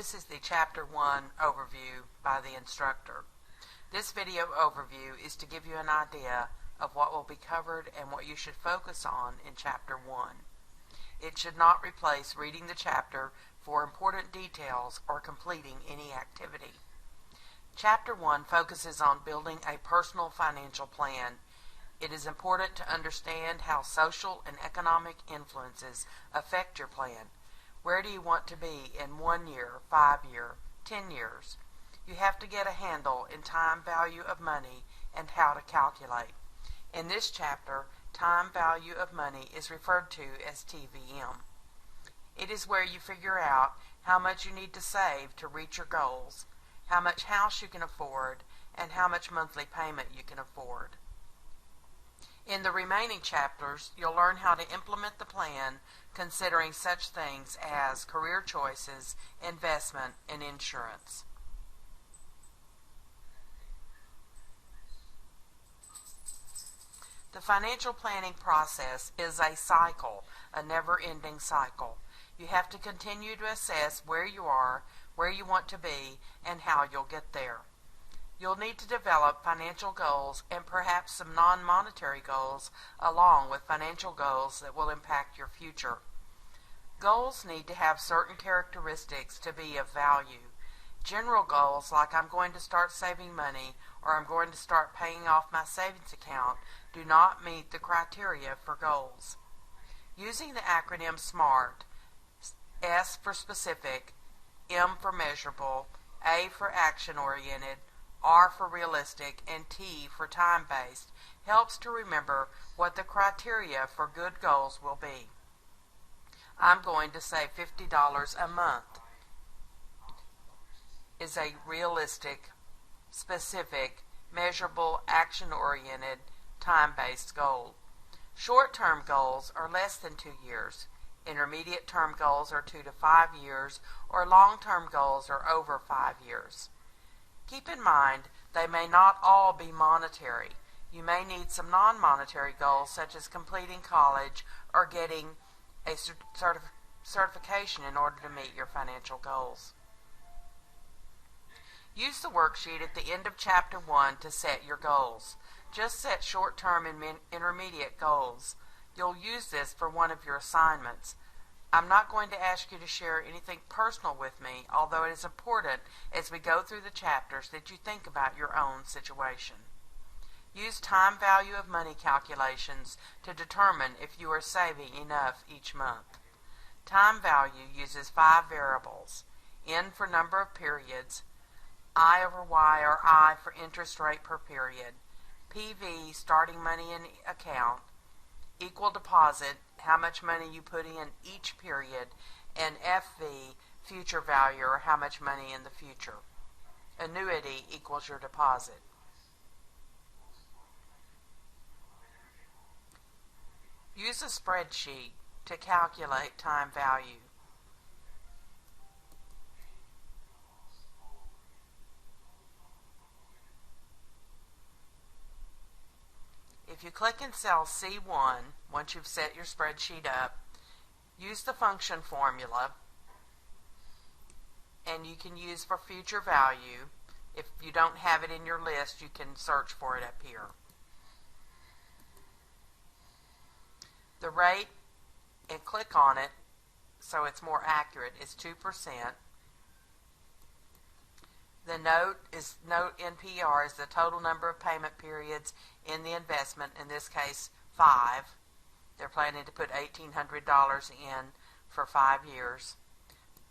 This is the Chapter 1 overview by the instructor. This video overview is to give you an idea of what will be covered and what you should focus on in Chapter 1. It should not replace reading the chapter for important details or completing any activity. Chapter 1 focuses on building a personal financial plan. It is important to understand how social and economic influences affect your plan. Where do you want to be in 1 year, 5 years, 10 years? You have to get a handle in time value of money and how to calculate. In this chapter, time value of money is referred to as TVM. It is where you figure out how much you need to save to reach your goals, how much house you can afford, and how much monthly payment you can afford. In the remaining chapters, you'll learn how to implement the plan considering such things as career choices, investment, and insurance. The financial planning process is a cycle, a never-ending cycle. You have to continue to assess where you are, where you want to be, and how you'll get there. You'll need to develop financial goals and perhaps some non-monetary goals along with financial goals that will impact your future. Goals need to have certain characteristics to be of value. General goals like I'm going to start saving money or I'm going to start paying off my savings account do not meet the criteria for goals. Using the acronym SMART, S for specific, M for measurable, A for action-oriented, R for realistic, and T for time-based, helps to remember what the criteria for good goals will be. I'm going to save $50 a month is a realistic, specific, measurable, action-oriented, time-based goal. Short-term goals are less than 2 years. Intermediate-term goals are 2 to 5 years, or long-term goals are over 5 years. Keep in mind, they may not all be monetary. You may need some non-monetary goals such as completing college or getting a certification in order to meet your financial goals. Use the worksheet at the end of Chapter 1 to set your goals. Just set short-term and intermediate goals. You'll use this for one of your assignments. I'm not going to ask you to share anything personal with me, although it is important as we go through the chapters that you think about your own situation. Use time value of money calculations to determine if you are saving enough each month. Time value uses 5 variables: N for number of periods, I over Y or I for interest rate per period, PV starting money in account, equal deposit, how much money you put in each period, and FV, future value, or how much money in the future. Annuity equals your deposit. Use a spreadsheet to calculate time value. If you click in cell C1, once you've set your spreadsheet up, use the function formula, and you can use for future value. If you don't have it in your list, you can search for it up here. The rate, and click on it so it's more accurate, is 2%. The note NPR is the total number of payment periods in the investment, in this case 5. They're planning to put $1,800 in for 5 years.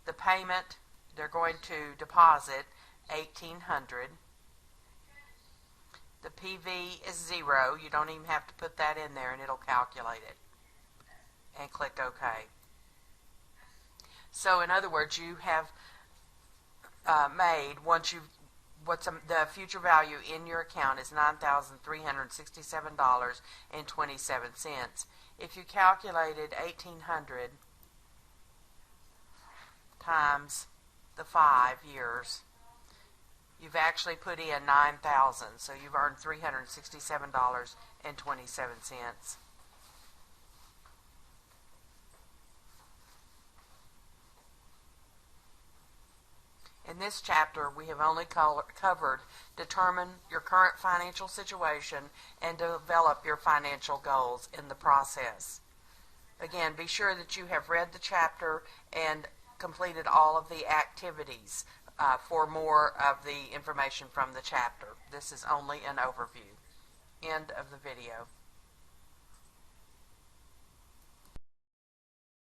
The payment, they're going to deposit $1,800. The PV is 0. You don't even have to put that in there and it'll calculate it. And click OK. So in other words, you have made, the future value in your account is $9,367.27. If you calculated 1,800 times the 5 years, you've actually put in 9,000, so you've earned $367.27. In this chapter, we have only covered determine your current financial situation and develop your financial goals in the process. Again, be sure that you have read the chapter and completed all of the activities for more of the information from the chapter. This is only an overview. End of the video.